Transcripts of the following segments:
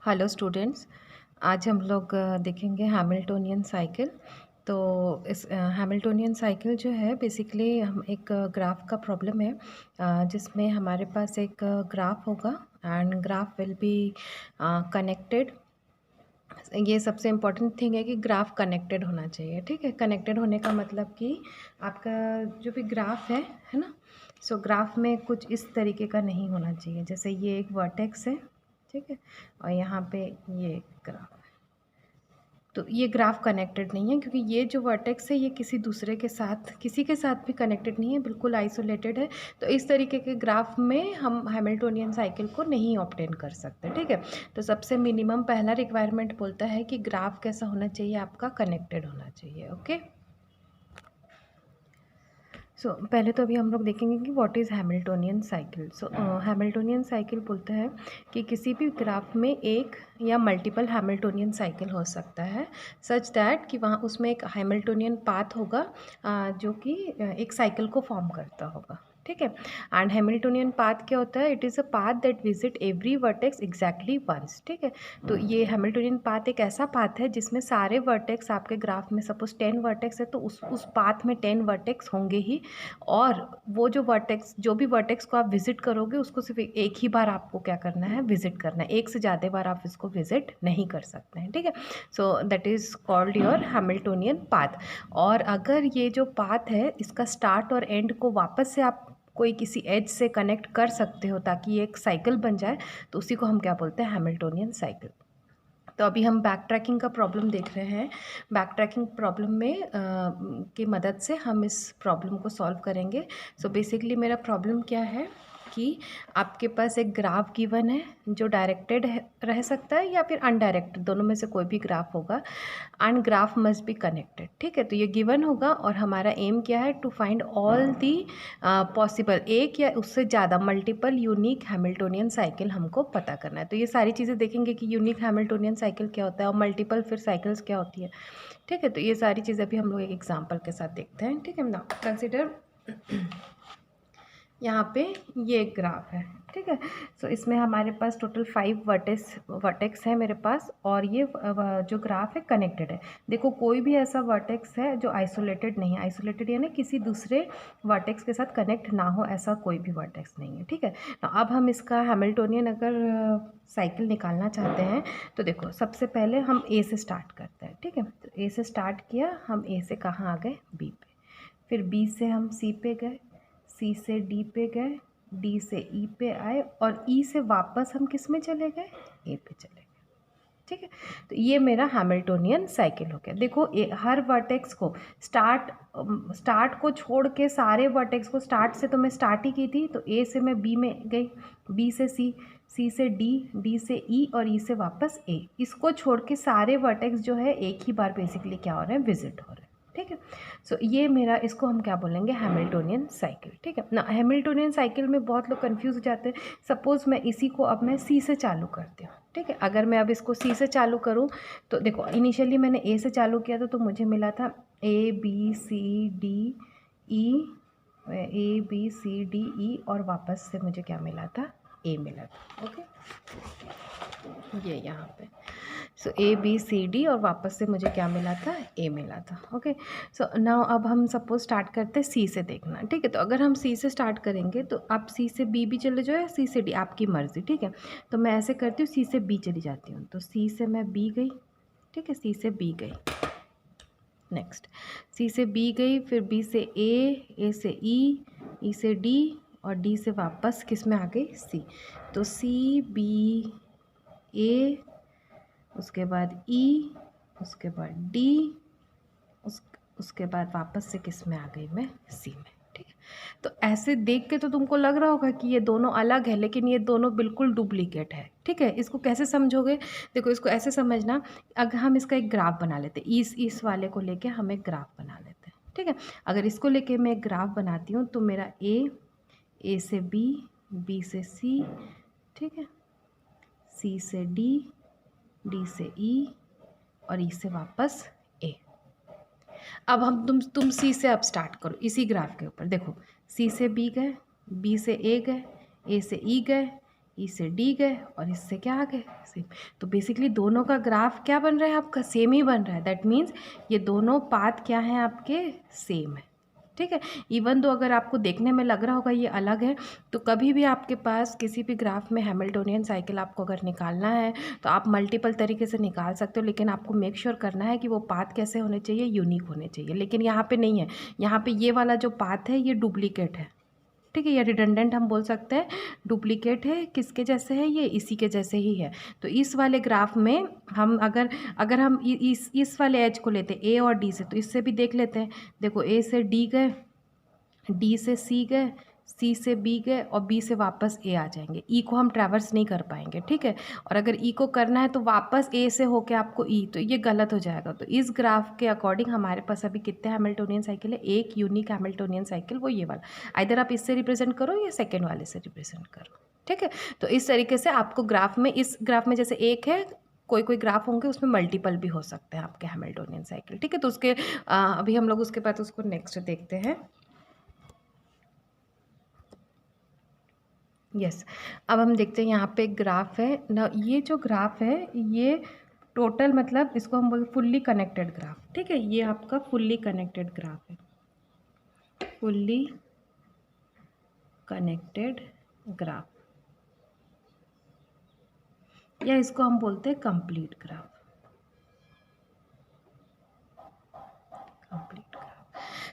Hello students. आज हम लोग देखेंगे हैमिल्टोनियन साइकिल। तो इस हैमिल्टोनियन साइकिल जो है बेसिकली हम एक ग्राफ का प्रॉब्लम है, जिसमें हमारे पास एक ग्राफ होगा and graph will be connected. ये सबसे इम्पोर्टेंट थिंग है कि ग्राफ कनेक्टेड होना चाहिए। ठीक है, कनेक्टेड होने का मतलब कि आपका जो भी ग्राफ है ना, सो ग्राफ में कुछ इस तरीके का नहीं होना चाहिए। जैसे ये एक वर्टेक्स है, ठीक है, और यहाँ पे ये ग्राफ है। तो ये ग्राफ कनेक्टेड नहीं है क्योंकि ये जो वर्टेक्स है ये किसी दूसरे के साथ, किसी के साथ भी कनेक्टेड नहीं है, बिल्कुल आइसोलेटेड है। तो इस तरीके के ग्राफ में हम हैमिल्टोनियन साइकिल को नहीं ऑब्टेन कर सकते। ठीक है, तो सबसे मिनिमम पहला रिक्वायरमेंट बोलता है कि ग्राफ कैसा होना चाहिए, आपका कनेक्टेड होना चाहिए। ओके, पहले तो अभी हम लोग देखेंगे कि what is Hamiltonian cycle. Hamiltonian cycle बोलता है कि किसी भी ग्राफ में एक या मल्टीपल हैमिल्टोनियन साइकिल हो सकता है, सच दैट कि वहाँ उसमें एक हैमिल्टोनियन पाथ होगा जो कि एक साइकिल को फॉर्म करता होगा। ठीक है, एंड हैमिल्टोनियन पाथ क्या होता है? It is a path that visit every vertex exactly once. ठीक है, तो ये हैमिल्टोनियन पाथ एक ऐसा पाथ है जिसमें सारे वर्टेक्स आपके ग्राफ में, सपोज 10 वर्टेक्स है तो उस पाथ में 10 वर्टेक्स होंगे ही, और वो जो वर्टेक्स, जो भी वर्टेक्स को आप विजिट करोगे उसको सिर्फ एक ही बार आपको क्या करना है, विजिट करना है। एक से ज़्यादा बार आप इसको विजिट नहीं कर सकते हैं। ठीक है, so that is called your Hamiltonian path. और अगर ये जो पाथ है इसका स्टार्ट और एंड को वापस से आप कोई किसी एज से कनेक्ट कर सकते हो ताकि ये एक साइकिल बन जाए, तो उसी को हम क्या बोलते हैं, हैमिल्टोनियन साइकिल। तो अभी हम बैक ट्रैकिंग का प्रॉब्लम देख रहे हैं। बैक ट्रैकिंग प्रॉब्लम में की मदद से हम इस प्रॉब्लम को सॉल्व करेंगे। सो बेसिकली मेरा प्रॉब्लम क्या है कि आपके पास एक ग्राफ गिवन है जो डायरेक्टेड रह सकता है या फिर अनडायरेक्टेड, दोनों में से कोई भी ग्राफ होगा, and graph must be connected. ठीक है, तो ये गिवन होगा और हमारा एम क्या है, to find all the possible, एक या उससे ज़्यादा मल्टीपल यूनिक हैमिल्टोनियन साइकिल हमको पता करना है। तो ये सारी चीज़ें देखेंगे कि यूनिक हैमिल्टोनियन साइकिल क्या होता है और मल्टीपल फिर साइकिल्स क्या होती है। ठीक है, तो ये सारी चीज़ें भी हम लोग एक एग्जाम्पल के साथ देखते हैं। ठीक है ना, कंसिडर यहाँ पे ये एक ग्राफ है। ठीक है, सो इसमें हमारे पास टोटल 5 वर्टेक्स है मेरे पास, और ये जो ग्राफ है कनेक्टेड है। देखो कोई भी ऐसा वर्टेक्स है जो आइसोलेटेड नहीं है, आइसोलेटेड यानी किसी दूसरे वर्टेक्स के साथ कनेक्ट ना हो, ऐसा कोई भी वर्टेक्स नहीं है। ठीक है, तो अब हम इसका हैमिल्टोनियन अगर साइकिल निकालना चाहते हैं तो देखो सबसे पहले हम ए से स्टार्ट करते हैं। ठीक है, तो ए से स्टार्ट किया, हम ए से कहाँ आ गए, बी पे, फिर बी से हम सी पे गए, सी से डी पे गए, डी से ई पे आए, और ई से वापस हम किस में चले गए, ए पे चले गए। ठीक है, तो ये मेरा हैमिल्टोनियन साइकिल हो गया। देखो हर वर्टेक्स को स्टार्ट को छोड़ के सारे वर्टेक्स को, स्टार्ट से तो मैं स्टार्ट ही की थी, तो ए से मैं बी में गई, बी से सी, सी से डी, डी से ई, और ई से वापस ए। इसको छोड़ के सारे वर्टेक्स जो है एक ही बार बेसिकली क्या हो रहे हैं, विजिट हो रहे हैं। ठीक है, सो ये मेरा, इसको हम क्या बोलेंगे, हैमिल्टोनियन साइकिल। ठीक है ना, हैमिल्टोनियन साइकिल में बहुत लोग कंफ्यूज हो जाते हैं। सपोज़ मैं इसी को अब मैं सी से चालू करती हूँ। ठीक है, अगर मैं अब इसको सी से चालू करूँ तो देखो इनिशियली मैंने ए से चालू किया था तो मुझे मिला था A B C D E, A B C D E, और वापस से मुझे क्या मिला था, ए मिला था। ओके, ये यहाँ पे, सो ए बी सी डी, और वापस से मुझे क्या मिला था, ए मिला था। ओके, सो नाउ अब हम सपोज स्टार्ट करते हैं सी से देखना। ठीक है, तो अगर हम सी से स्टार्ट करेंगे तो आप सी से बी भी चले जाओ या सी से डी, आपकी मर्ज़ी। ठीक है, तो मैं ऐसे करती हूँ, सी से बी चली जाती हूँ, तो सी से मैं बी गई। ठीक है, सी से बी गई, नेक्स्ट सी से बी गई, फिर बी से ए से ई से डी, और डी से वापस किस में आ गई, सी। तो सी बी ए, उसके बाद ई, उसके बाद डी, उसके बाद वापस से किस में आ गई मैं, सी में। ठीक है, तो ऐसे देख के तो तुमको लग रहा होगा कि ये दोनों अलग है, लेकिन ये दोनों बिल्कुल डुप्लीकेट है। ठीक है, इसको कैसे समझोगे, देखो इसको ऐसे समझना, अगर हम इसका एक ग्राफ बना लेते, इस वाले को लेके हम एक ग्राफ बना लेते हैं। ठीक है, अगर इसको लेके मैं एक ग्राफ बनाती हूँ तो मेरा ए से बी, बी से सी, ठीक है, सी से डी, डी से ई, और ई से वापस ए। अब हम तुम सी से अब स्टार्ट करो, इसी ग्राफ के ऊपर देखो, सी से बी गए, बी से ए गए, ए से ई गए, ई से डी गए और इससे क्या आ गए सेम। तो बेसिकली दोनों का ग्राफ क्या बन रहा है आपका, सेम ही बन रहा है। दैट मीन्स ये दोनों पाथ क्या हैं आपके, सेम है। ठीक है, इवन दो अगर आपको देखने में लग रहा होगा ये अलग है, तो कभी भी आपके पास किसी भी ग्राफ में हैमिल्टोनियन साइकिल आपको अगर निकालना है तो आप मल्टीपल तरीके से निकाल सकते हो, लेकिन आपको मेक श्योर करना है कि वो पाथ कैसे होने चाहिए, यूनिक होने चाहिए। लेकिन यहाँ पे नहीं है, यहाँ पे ये वाला जो पाथ है ये डुप्लीकेट है। ठीक है, या रिडंडेंट हम बोल सकते हैं, डुप्लीकेट है। किसके जैसे है, ये इसी के जैसे ही है। तो इस वाले ग्राफ में हम अगर हम इस वाले एज को लेते हैं ए और डी से, तो इससे भी देख लेते हैं। देखो ए से डी गए, डी से सी गए, सी से बी गए और बी से वापस ए आ जाएंगे। ई को हम ट्रैवर्स नहीं कर पाएंगे। ठीक है, और अगर ई को करना है तो वापस ए से होके आपको ई, तो ये गलत हो जाएगा। तो इस ग्राफ के अकॉर्डिंग हमारे पास अभी कितने हैमिल्टोनियन साइकिल है, एक यूनिक हैमिल्टोनियन साइकिल, वो ये वाला। इधर आप इससे रिप्रेजेंट करो या सेकेंड वाले से रिप्रेजेंट करो। ठीक है, तो इस तरीके से आपको ग्राफ में, इस ग्राफ में जैसे एक है, कोई ग्राफ होंगे उसमें मल्टीपल भी हो सकते हैं आपके हैमिल्टोनियन साइकिल। ठीक है, तो उसके अभी हम लोग उसके बाद उसको नेक्स्ट देखते हैं। यस, अब हम देखते हैं यहाँ पे एक ग्राफ है ना। ये जो ग्राफ है ये टोटल, मतलब इसको हम बोलते फुल्ली कनेक्टेड ग्राफ। ठीक है, ये आपका फुल्ली कनेक्टेड ग्राफ है, फुल्ली कनेक्टेड ग्राफ, या इसको हम बोलते हैं कंप्लीट ग्राफ। कंप्लीट ग्राफ,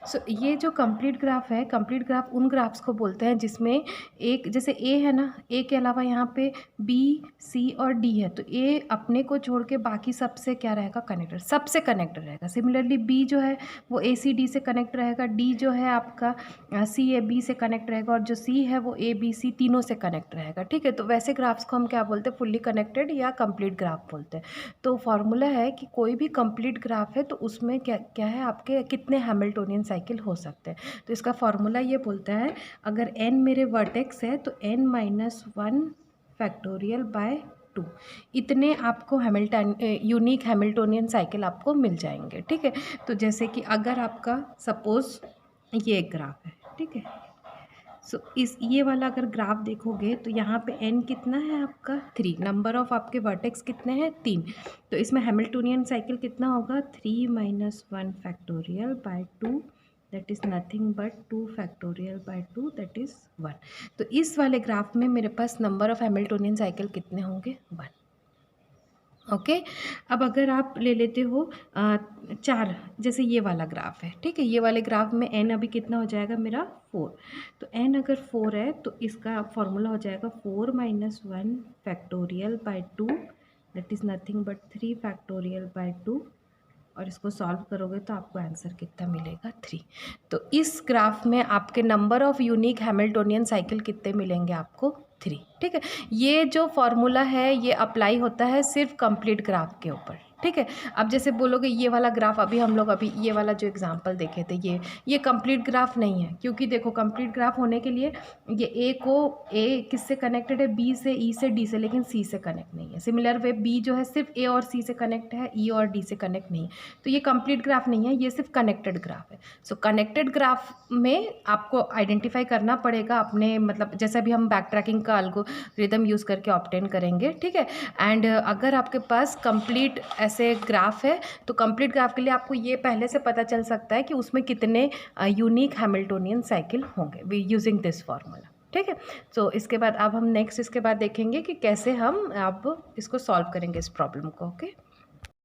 सो ये जो कंप्लीट ग्राफ है, कंप्लीट ग्राफ उन ग्राफ्स को बोलते हैं जिसमें एक, जैसे ए है ना, ए के अलावा यहाँ पे बी, सी और डी है, तो ए अपने को छोड़ के बाकी सबसे क्या रहेगा, कनेक्टेड, सबसे कनेक्टेड रहेगा। सिमिलरली बी जो है वो ए सी डी से कनेक्ट रहेगा, डी जो है आपका सी ए बी से कनेक्ट रहेगा, और जो सी है वो ए बी सी तीनों से कनेक्ट रहेगा। ठीक है, तो वैसे ग्राफ्स को हम क्या बोलते हैं, फुल्ली कनेक्टेड या कंप्लीट ग्राफ बोलते हैं। तो फॉर्मूला है कि कोई भी कंप्लीट ग्राफ है तो उसमें क्या क्या है, आपके कितने हैमिल्टोनियन साइकिल हो सकते हैं। तो इसका फॉर्मूला ये बोलता है, अगर n मेरे वर्टेक्स है तो n माइनस 1 फैक्टोरियल बाय 2, इतने आपको यूनिक हैमिल्टोनियन साइकिल आपको मिल जाएंगे। ठीक है, तो जैसे कि अगर आपका सपोज ये एक ग्राफ है, ठीक है, सो इस ये वाला अगर ग्राफ देखोगे तो यहाँ पे n कितना है आपका 3, नंबर ऑफ आपके वर्टेक्स कितने हैं 3, तो इसमें हैमिल्टोनियन साइकिल कितना होगा 3 minus 1 factorial by 2, that is nothing but 2 factorial by 2, that is 1। तो इस वाले ग्राफ में मेरे पास नंबर ऑफ हैमिल्टोनियन साइकिल कितने होंगे 1। ओके, अब अगर आप ले लेते हो 4, जैसे ये वाला ग्राफ है, ठीक है, ये वाले ग्राफ में n अभी कितना हो जाएगा मेरा 4, तो n अगर 4 है तो इसका फॉर्मूला हो जाएगा 4 minus 1 factorial by 2, that is nothing but 3 factorial by 2, और इसको सॉल्व करोगे तो आपको आंसर कितना मिलेगा 3। तो इस ग्राफ में आपके number of unique Hamiltonian cycle कितने मिलेंगे आपको 3। ठीक है, ये जो फॉर्मूला है ये अप्लाई होता है सिर्फ कंप्लीट ग्राफ के ऊपर। ठीक है, अब जैसे बोलोगे ये वाला ग्राफ, हम लोग अभी ये वाला जो एग्जांपल देखे थे ये कंप्लीट ग्राफ नहीं है, क्योंकि देखो कंप्लीट ग्राफ होने के लिए ये ए किससे कनेक्टेड है, बी से, ई से, डी से, लेकिन सी से कनेक्ट नहीं है। सिमिलर वे बी जो है सिर्फ ए और सी से कनेक्ट है, ई और डी से कनेक्ट नहीं है, तो ये कंप्लीट ग्राफ नहीं है, ये सिर्फ कनेक्टेड ग्राफ है। सो कनेक्टेड ग्राफ में आपको आइडेंटिफाई करना पड़ेगा अपने, मतलब जैसे अभी हम बैक ट्रैकिंग का एल्गोरिथम यूज़ करके ऑब्टेन करेंगे। ठीक है, एंड अगर आपके पास कंप्लीट ऐसे ग्राफ है तो कंप्लीट ग्राफ के लिए आपको ये पहले से पता चल सकता है कि उसमें कितने यूनिक हैमिल्टोनियन साइकिल होंगे यूजिंग दिस फार्मूला। ठीक है, सो इसके बाद अब हम नेक्स्ट इसके बाद देखेंगे कि कैसे हम अब इसको सॉल्व करेंगे इस प्रॉब्लम को। ओके।